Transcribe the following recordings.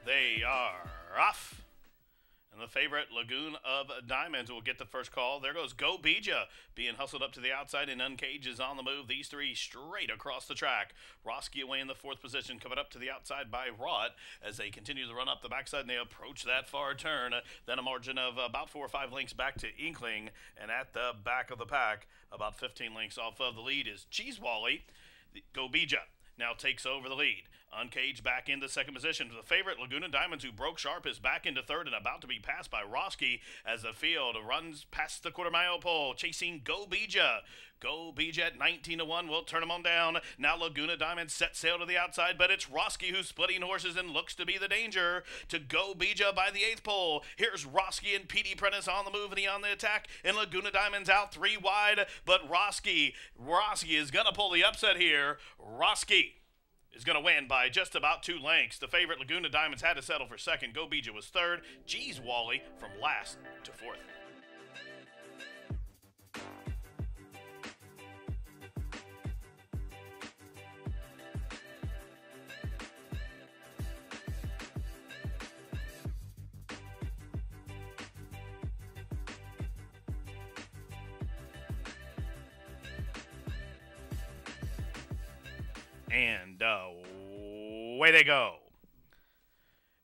They are off. And the favorite, Lagoon of Diamonds, will get the first call. There goes Go Bija, being hustled up to the outside, and Uncaged is on the move. These three straight across the track. Roski away in the fourth position, coming up to the outside by Rot as they continue to run up the backside, and they approach that far turn. Then a margin of about 4 or 5 lengths back to Inkling, and at the back of the pack, about 15 lengths off of the lead is Cheese Wally. Go Bija now takes over the lead. Uncaged back into second position. The favorite, Laguna Diamonds, who broke sharp, is back into third and about to be passed by Roski as the field runs past the quarter-mile pole, chasing Go Bija. Go Bija at 19-1 will turn him on down. Now Laguna Diamonds set sail to the outside, but it's Roski who's splitting horses and looks to be the danger to Go Bija by the 8th pole. Here's Roski and Petey Prentice on the move and he on the attack, and Laguna Diamonds out 3 wide, but Roski is going to pull the upset here. Roski is going to win by just about 2 lengths. The favorite, Laguna Diamonds, had to settle for second. Go Bija was third. Geez Wally from last to fourth. And away they go.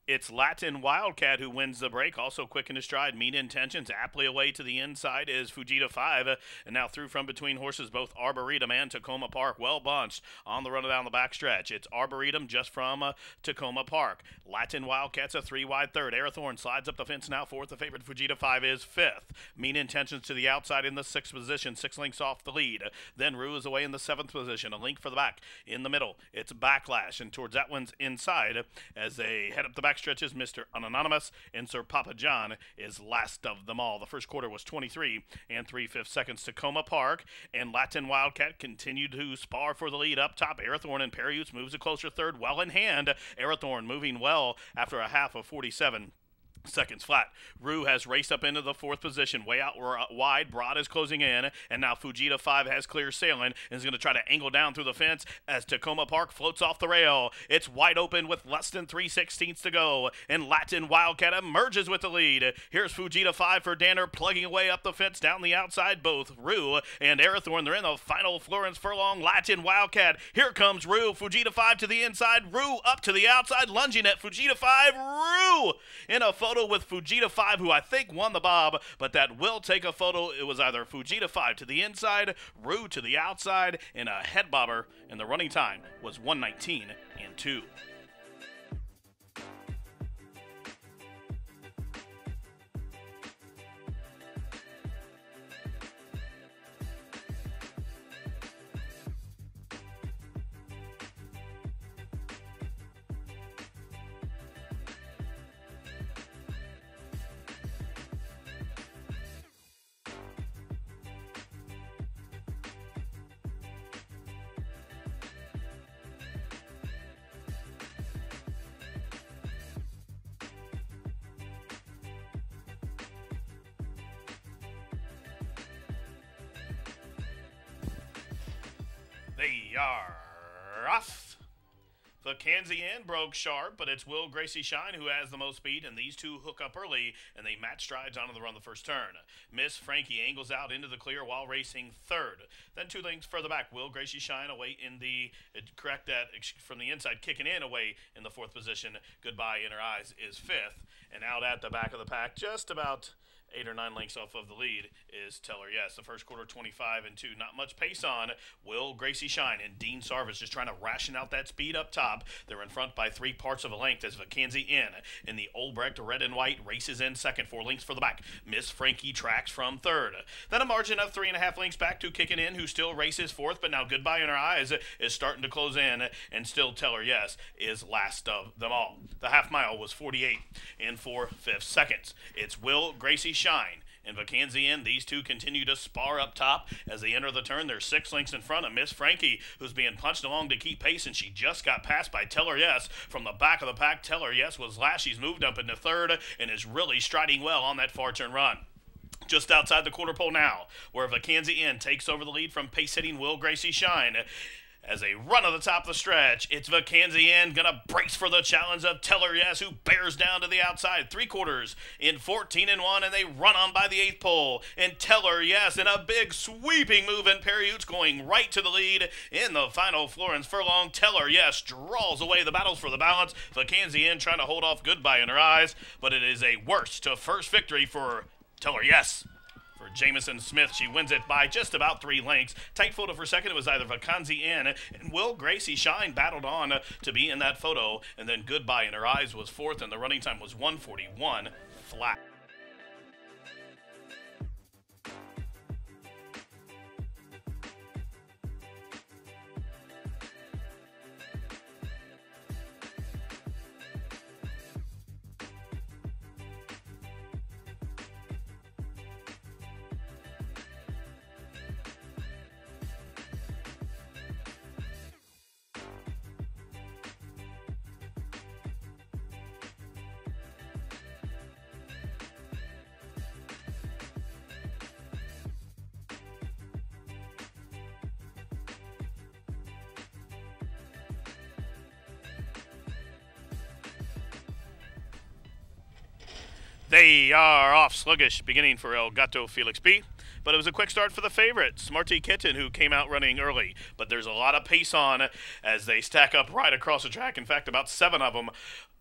It's Latin Wildcat who wins the break. Also quick in his stride. Mean Intentions aptly away to the inside is Fujita 5. And now through from between horses, both Arboretum and Tacoma Park. Well bunched on the run down the backstretch. It's Arboretum just from Tacoma Park. Latin Wildcat's a 3 wide third. Airthorn slides up the fence now fourth. The favorite, Fujita 5, is fifth. Mean Intentions to the outside in the 6th position. 6 lengths off the lead. Then Rue is away in the 7th position. A link for the back. In the middle, it's Backlash. And towards that one's inside as they head up the back stretches, Mr. Anonymous and Sir Papa John is last of them all. The first quarter was 23 and 3/5 seconds. Tacoma Park and Latin Wildcat continued to spar for the lead up top. Airthorn and Perius moves a closer third, well in hand. Airthorn moving well after a half of 47 seconds flat. Rue has raced up into the 4th position, way out wide. Broad is closing in, and now Fujita 5 has clear sailing and is going to try to angle down through the fence as Tacoma Park floats off the rail. It's wide open with less than 3/16 to go, and Latin Wildcat emerges with the lead. Here's Fujita 5 for Danner, plugging away up the fence down the outside. Both Rue and Airthorn, they're in the final Florence Furlong. Latin Wildcat, here comes Rue. Fujita 5 to the inside. Rue up to the outside, lunging at Fujita 5. Rue in a photo with Fujita 5, who I think won the bob, but that will take a photo. It was either Fujita 5 to the inside, Rue to the outside, and a head bobber, and the running time was 1:19 and 2. They are off. The Kansian broke sharp, but it's Will Gracie Shine who has the most speed, and these two hook up early, and they match strides onto the run the first turn. Miss Frankie angles out into the clear while racing third. Then 2 lengths further back, Will Gracie Shine away in the, correct that, from the inside, kicking in away in the 4th position. Goodbye Inner Eyes is 5th, and out at the back of the pack, just about 8 or 9 lengths off of the lead is Teller Yes. The first quarter 25 and 2. Not much pace on. Will Gracie Shine and Dean Sarvis just trying to ration out that speed up top. They're in front by 3 parts of a length as Vacanzi in the Olbrecht red and white races in second. 4 lengths for the back. Miss Frankie tracks from third. Then a margin of 3.5 lengths back to Kicking In, who still races fourth, but now Goodbye in Her Eyes is starting to close in, and still Teller Yes is last of them all. The half mile was 48 and 4/5 seconds. It's Will Gracie Shine and Vacanzi. These two continue to spar up top as they enter the turn. They're 6 lengths in front of Miss Frankie, who's being punched along to keep pace, and she just got passed by Teller Yes from the back of the pack. Teller Yes was last. She's moved up into third and is really striding well on that far turn run. Just outside the quarter pole now, where Vacanzi takes over the lead from pace-hitting Will Gracie Shine. As they run to the top of the stretch, it's Vacanzian gonna brace for the challenge of Teller Yes, who bears down to the outside. 3/4 in 14-1, and they run on by the 8th pole. And Teller Yes in a big sweeping move, and Perriot's going right to the lead in the final Florence furlong. Teller Yes draws away the battles for the balance. Vacanzian trying to hold off Goodbye in her eyes, but it is a worst to first victory for Teller Yes. For Jamison Smith, she wins it by just about 3 lengths. Tight photo for second, it was either Vacanzian and Will Gracie Shine battled on to be in that photo, and then Goodbye in her eyes was 4th, and the running time was 1:41 flat. They are off sluggish beginning for El Gato Felix B. But it was a quick start for the favorite, Smarty Kitten, who came out running early. But there's a lot of pace on as they stack up right across the track. In fact, about 7 of them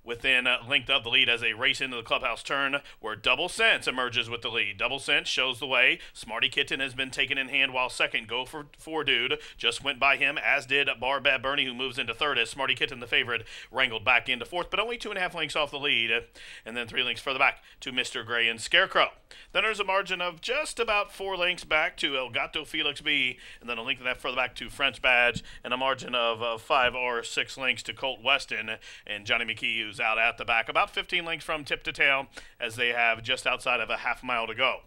within length of the lead as they race into the clubhouse turn, where Double Sense emerges with the lead. Double Sense shows the way. Smarty Kitten has been taken in hand, while second Go for Four Dude just went by him, as did Bar Bad Bernie, who moves into third as Smarty Kitten, the favorite, wrangled back into fourth, but only 2.5 lengths off the lead, and then 3 lengths further back to Mr. Gray and Scarecrow. Then there's a margin of just about 4 lengths back to El Gato Felix B, and then a length and a half further back to French Badge, and a margin of 5 or 6 lengths to Colt Weston and Johnny McKee, who's out at the back. About 15 lengths from tip to tail, as they have just outside of a half mile to go.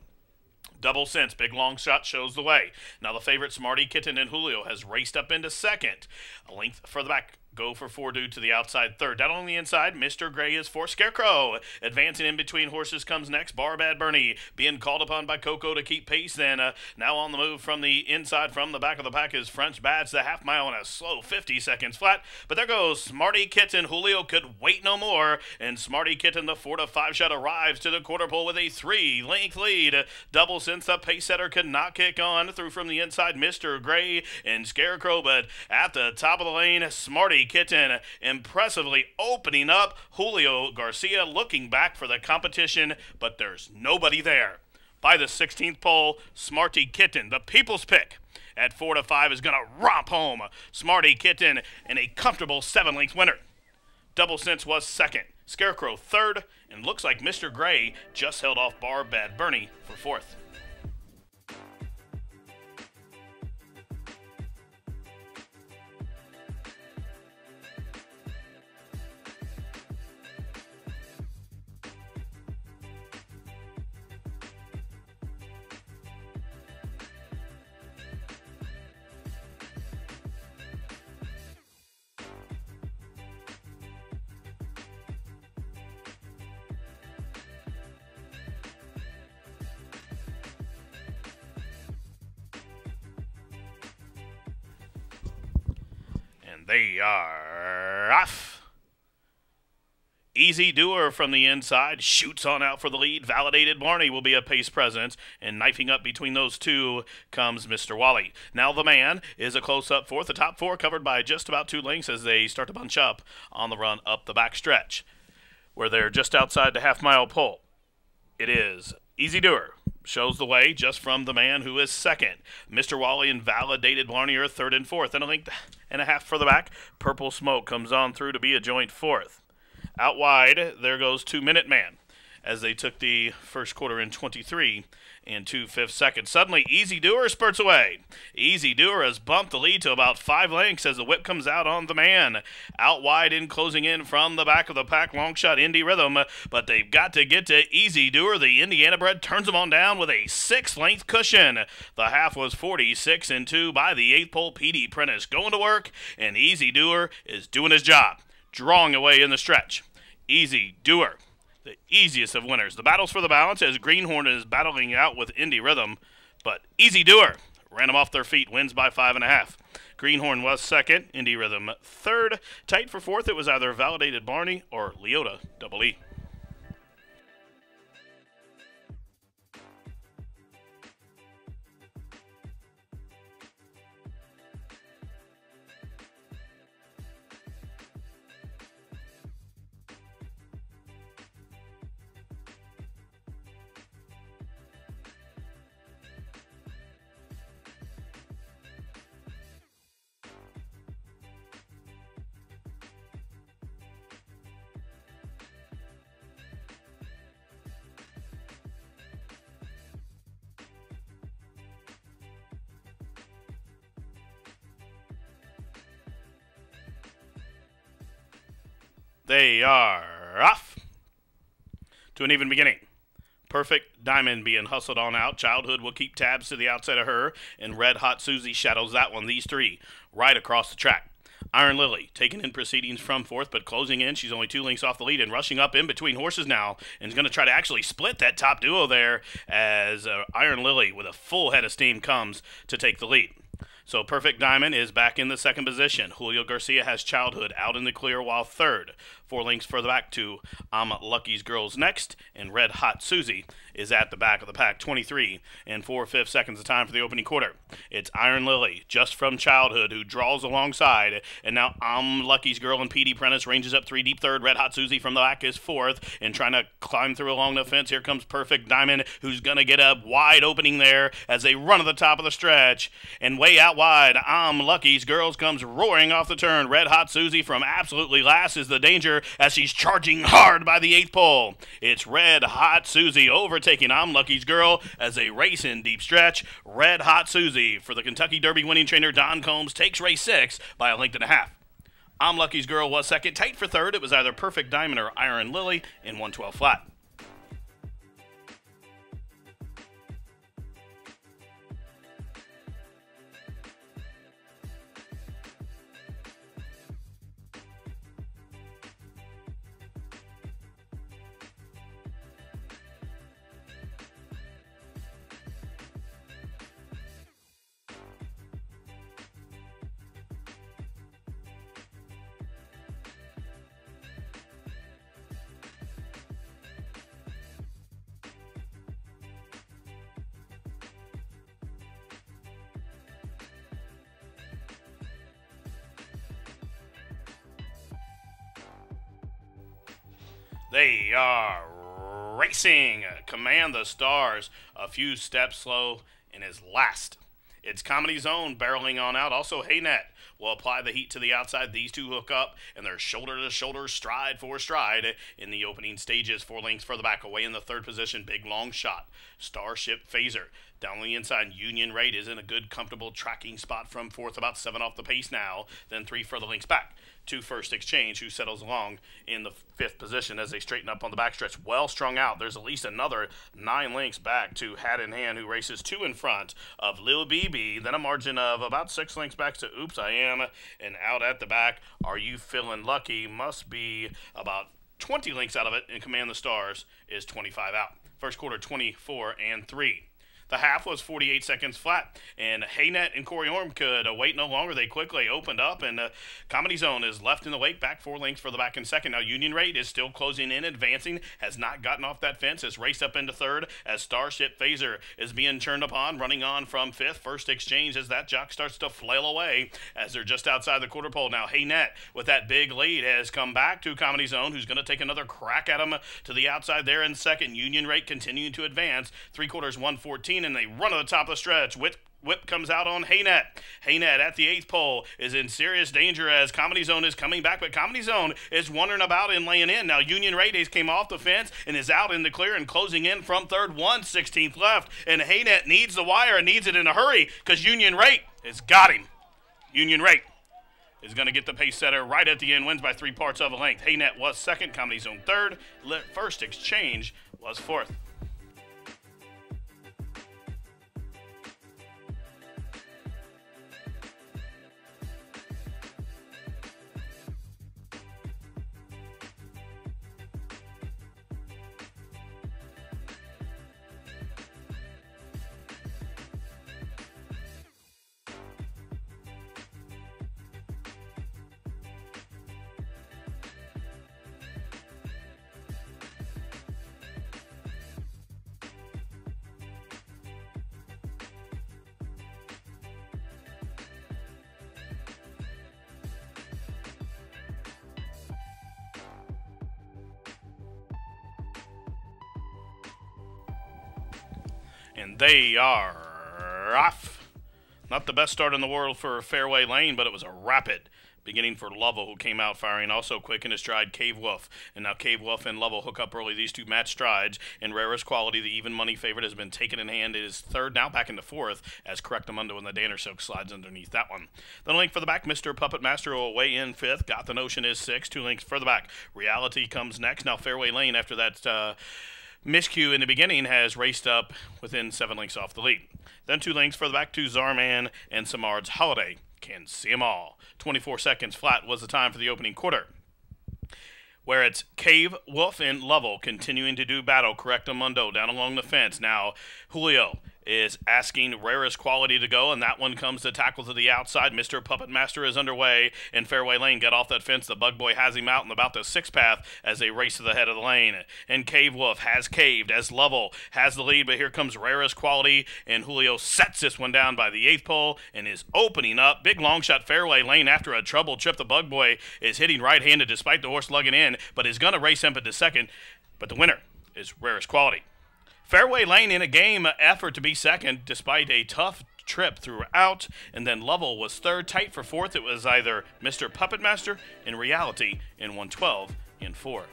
Double Sense, big long shot, shows the way. Now the favorite, Smarty Kitten and Julio, has raced up into second. A length further back, Go for Four Dude to the outside third. Down on the inside, Mr. Gray is for Scarecrow. Advancing in between horses comes next, Bar Bad Bernie, being called upon by Coco to keep pace. Then now on the move from the inside, from the back of the pack, is French Badge, the half mile in a slow 50 seconds flat. But there goes Smarty Kitten. Julio could wait no more, and Smarty Kitten, the 4 to 5 shot, arrives to the quarter pole with a 3-length lead. Double Sense, the pace setter, could not kick on through from the inside, Mr. Gray and Scarecrow, but at the top of the lane, Smarty Kitten impressively opening up. Julio Garcia looking back for the competition, but there's nobody there. By the 16th pole, Smarty Kitten, the people's pick, at 4 to 5 is going to romp home. Smarty Kitten in a comfortable 7-length winner. Double Sense was second, Scarecrow third, and looks like Mr. Gray just held off Bar Bad Bernie for fourth. They are off. Easy Doer from the inside shoots on out for the lead. Validated Barney will be a pace presence, and knifing up between those two comes Mr. Wally. Now the man is a close-up fourth. The top 4 covered by just about 2 lengths as they start to bunch up on the run up the back stretch, where they're just outside the half-mile pole. It is Easy Doer shows the way just from the man who is second. Mr. Wally and Validated Barney are third and fourth. And a length and a half further back, Purple Smoke comes on through to be a joint fourth. Out wide, there goes 2 Minute Man, as they took the first quarter in 23 and 2/5 seconds. Suddenly, Easy Doer spurts away. Easy Doer has bumped the lead to about 5 lengths as the whip comes out on the man. Out wide and closing in from the back of the pack, long shot Indy Rhythm, but they've got to get to Easy Doer. The Indiana bred turns them on down with a 6-length cushion. The half was 46 and 2 by the 8th pole, P.D. Prentice going to work, and Easy Doer is doing his job, drawing away in the stretch. Easy Doer, the easiest of winners. The battle's for the balance as Greenhorn is battling out with Indy Rhythm, but Easy Doer ran them off their feet, wins by 5.5. Greenhorn was second. Indie Rhythm third. Tight for fourth, it was either Validated Barney or Leota Double E. They are off to an even beginning. Perfect Diamond being hustled on out. Childhood will keep tabs to the outside of her, and Red Hot Susie shadows that one. These three right across the track. Iron Lily taking in proceedings from fourth, but closing in. She's only 2 lengths off the lead and rushing up in between horses now, and is going to try to actually split that top duo there as Iron Lily with a full head of steam comes to take the lead. So Perfect Diamond is back in the second position. Julio Garcia has Childhood out in the clear while third. 4 lengths further back to I'm Lucky's Girls next, and Red Hot Susie is at the back of the pack, 23 and 4/5 seconds of time for the opening quarter. It's Iron Lily, just from Childhood, who draws alongside, and now I'm Lucky's Girl and P.D. Prentice ranges up 3 deep third. Red Hot Susie from the back is fourth, and trying to climb through along the fence. Here comes Perfect Diamond, who's going to get a wide opening there as they run to the top of the stretch, and way out wide, I'm Lucky's Girls comes roaring off the turn. Red Hot Susie from absolutely last is the danger as she's charging hard by the 8th pole. It's Red Hot Susie overtaking I'm Lucky's Girl as they race in deep stretch. Red Hot Susie for the Kentucky Derby winning trainer Don Combs takes race 6 by a length and a half. I'm Lucky's Girl was second. Tight for third, it was either Perfect Diamond or Iron Lily in 112 flat. They are racing. Command the Stars a few steps slow and is last. It's Comedy Zone barreling on out. Also, Hey Net will apply the heat to the outside. These two hook up, and they're shoulder to shoulder, stride for stride in the opening stages. 4 lengths further back, away in the third position. Big long shot. Starship Phaser. Down the inside, Union Rate is in a good, comfortable tracking spot from fourth, about 7 off the pace now. Then 3 further lengths back to First Exchange, who settles along in the 5th position as they straighten up on the backstretch. Well strung out. There's at least another 9 lengths back to Hat in Hand, who races 2 in front of Lil BB. Then a margin of about 6 lengths back to Oops I Am. And out at the back, Are You Feeling Lucky? Must be about 20 lengths out of it, and Command the Stars is 25 out. First quarter, 24 and 3. The half was 48 seconds flat, and Haynet and Corey Orm could wait no longer. They quickly opened up, and Comedy Zone is left in the wake, back 4 lengths for the back in second. Now Union Rate is still closing in, advancing, has not gotten off that fence, has raced up into third as Starship Phaser is being turned upon, running on from fifth. First Exchange as that jock starts to flail away as they're just outside the quarter pole. Now Haynet with that big lead has come back to Comedy Zone, who's going to take another crack at him to the outside there in second. Union Rate continuing to advance, 3/4 114, and they run to the top of the stretch. Whip comes out on Haynet. Haynet at the 8th pole is in serious danger as Comedy Zone is coming back, but Comedy Zone is wandering about and laying in. Now Union Rate came off the fence and is out in the clear and closing in from third, 1/16 left, and Haynet needs the wire and needs it in a hurry because Union Rate has got him. Union Rate is going to get the pace setter right at the end, wins by 3 parts of a length. Haynet was second, Comedy Zone third, First Exchange was fourth. And they are off. Not the best start in the world for Fairway Lane, but it was a rapid beginning for Lovell, who came out firing. Also quick in his stride, Cave Wolf. And now Cave Wolf and Lovell hook up early. These two match strides. In rarest quality, the even money favorite has been taken in hand. It is third, now back into fourth, as Correctamundo and the Danner Silk slides underneath that one. The link for the back, Mr. Puppet Master will weigh in fifth. Got the Notion is sixth. 2 links further back. Reality comes next. Now Fairway Lane, after that miscue in the beginning, has raced up within 7 links off the lead. Then 2 links further back to Zarman and Samard's Holiday. Can see them all. 24 seconds flat was the time for the opening quarter, where it's Cave, Wolf, and Lovell continuing to do battle. Correctamundo down along the fence. Now Julio is asking rarest quality to go, and that one comes to tackle to the outside. Mr. Puppet Master is underway, and Fairway Lane got off that fence. The Bug Boy has him out in about the 6th path as they race to the head of the lane. And Cave Wolf has caved as Lovell has the lead, but here comes rarest quality, and Julio sets this one down by the 8th pole and is opening up. Big long shot Fairway Lane after a trouble trip. The Bug Boy is hitting right-handed despite the horse lugging in, but is going to race him to second. But the winner is rarest quality. Fairway Lane in a game effort to be second despite a tough trip throughout, and then Lovell was third. Tight for fourth, it was either Mr. Puppet Master and Reality in 112 and 4.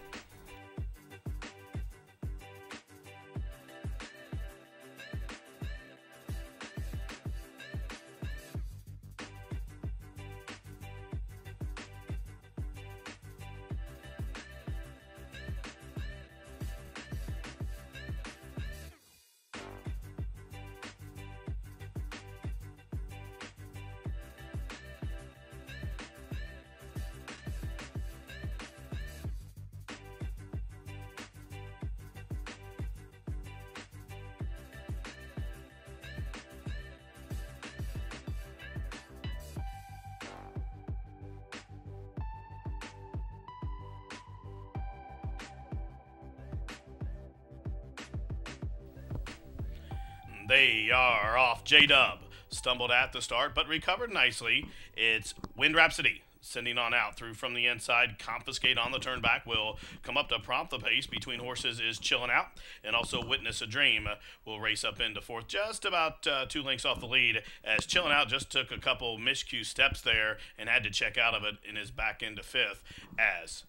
They are off. J-Dub stumbled at the start, but recovered nicely. It's Wind Rhapsody sending on out through from the inside. Confiscate on the turn back will come up to prompt the pace. Between horses is Chillin' Out, and also Witness a Dream will race up into fourth, just about 2 links off the lead, as Chillin' Out just took a couple miscue steps there and had to check out of it and is back into fifth, as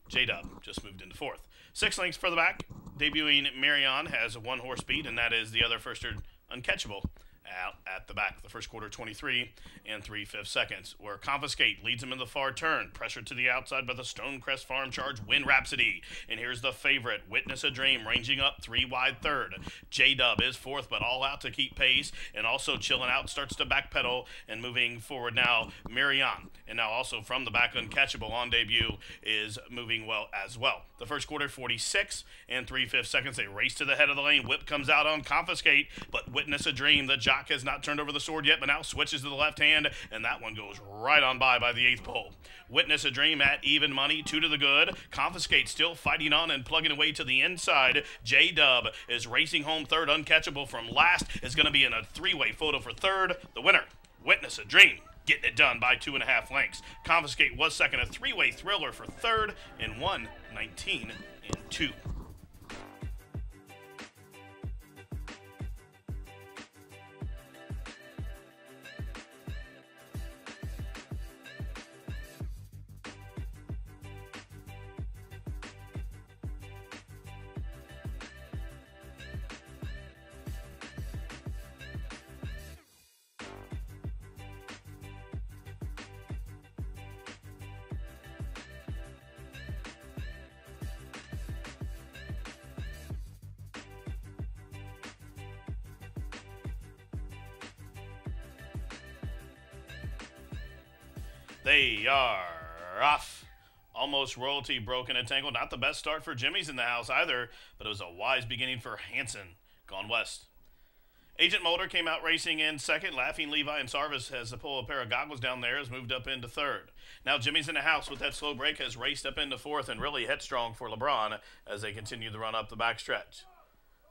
J-Dub just moved into fourth. 6 links further back, debuting Marion has a 1 horse beat, and that is the other firster, Uncatchable, out at the back. The first quarter, 23 and 3/5 seconds, where Confiscate leads him in the far turn. Pressure to the outside by the Stonecrest Farm Charge, Wind Rhapsody. And here's the favorite, Witness a Dream, ranging up 3 wide third. J-Dub is fourth, but all out to keep pace. And also Chillin' Out starts to backpedal and moving forward now, Marion. And now also from the back, Uncatchable on debut is moving well as well. The first quarter, 46 and 3/5 seconds. They race to the head of the lane. Whip comes out on Confiscate, but Witness a Dream, the jock has not turned over the sword yet, but now switches to the left hand, and that one goes right on by the 8th pole. Witness a Dream at even money, 2 to the good. Confiscate still fighting on and plugging away to the inside. J-Dub is racing home third. Uncatchable from last is going to be in a 3-way photo for third. The winner, Witness a Dream, getting it done by 2.5 lengths. Confiscate was second, a 3-way thriller for third in 1:19 and 2. They are off. Almost Royalty broken and tangled. Not the best start for Jimmy's in the house either, but it was a wise beginning for Hanson. Gone west. Agent Mulder came out racing in second. Laughing Levi and Sarvis has to pull a pair of goggles down there, has moved up into third. Now Jimmy's in the house with that slow break, has raced up into fourth, and really headstrong for LeBron as they continue the run up the backstretch.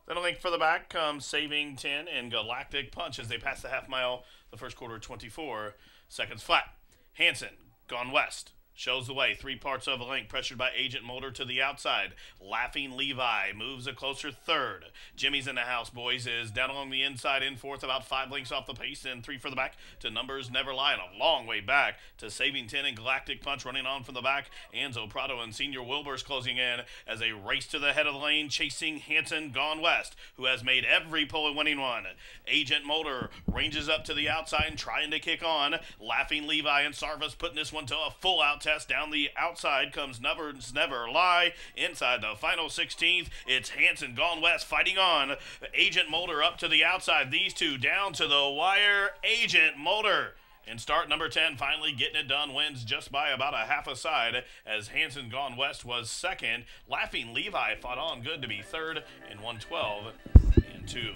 Then a link for the back comes Saving 10 and Galactic Punch as they pass the half mile. The first quarter, 24 seconds flat. Hanson, Gone West, shows the way. 3 parts of a length, pressured by Agent Mulder to the outside. Laughing Levi moves a closer third. Jimmy's in the house, boys, is down along the inside in fourth, about 5 lengths off the pace, and 3 for the back to Numbers Never Lie, and a long way back to Saving 10 and Galactic Punch running on from the back. Anzo Prado and Senior Wilbur's closing in as they race to the head of the lane, chasing Hanson Gone West, who has made every pull a winning one. Agent Mulder ranges up to the outside and trying to kick on. Laughing Levi and Sarvis putting this one to a full out test. Down the outside comes Numbers Never Lie. Inside the final 16th, it's Hanson Gone West fighting on. Agent Mulder up to the outside. These two down to the wire. Agent Mulder in start number 10 finally getting it done, wins just by about a half a side as Hanson Gone West was second. Laughing Levi fought on good to be third in 112 and 2.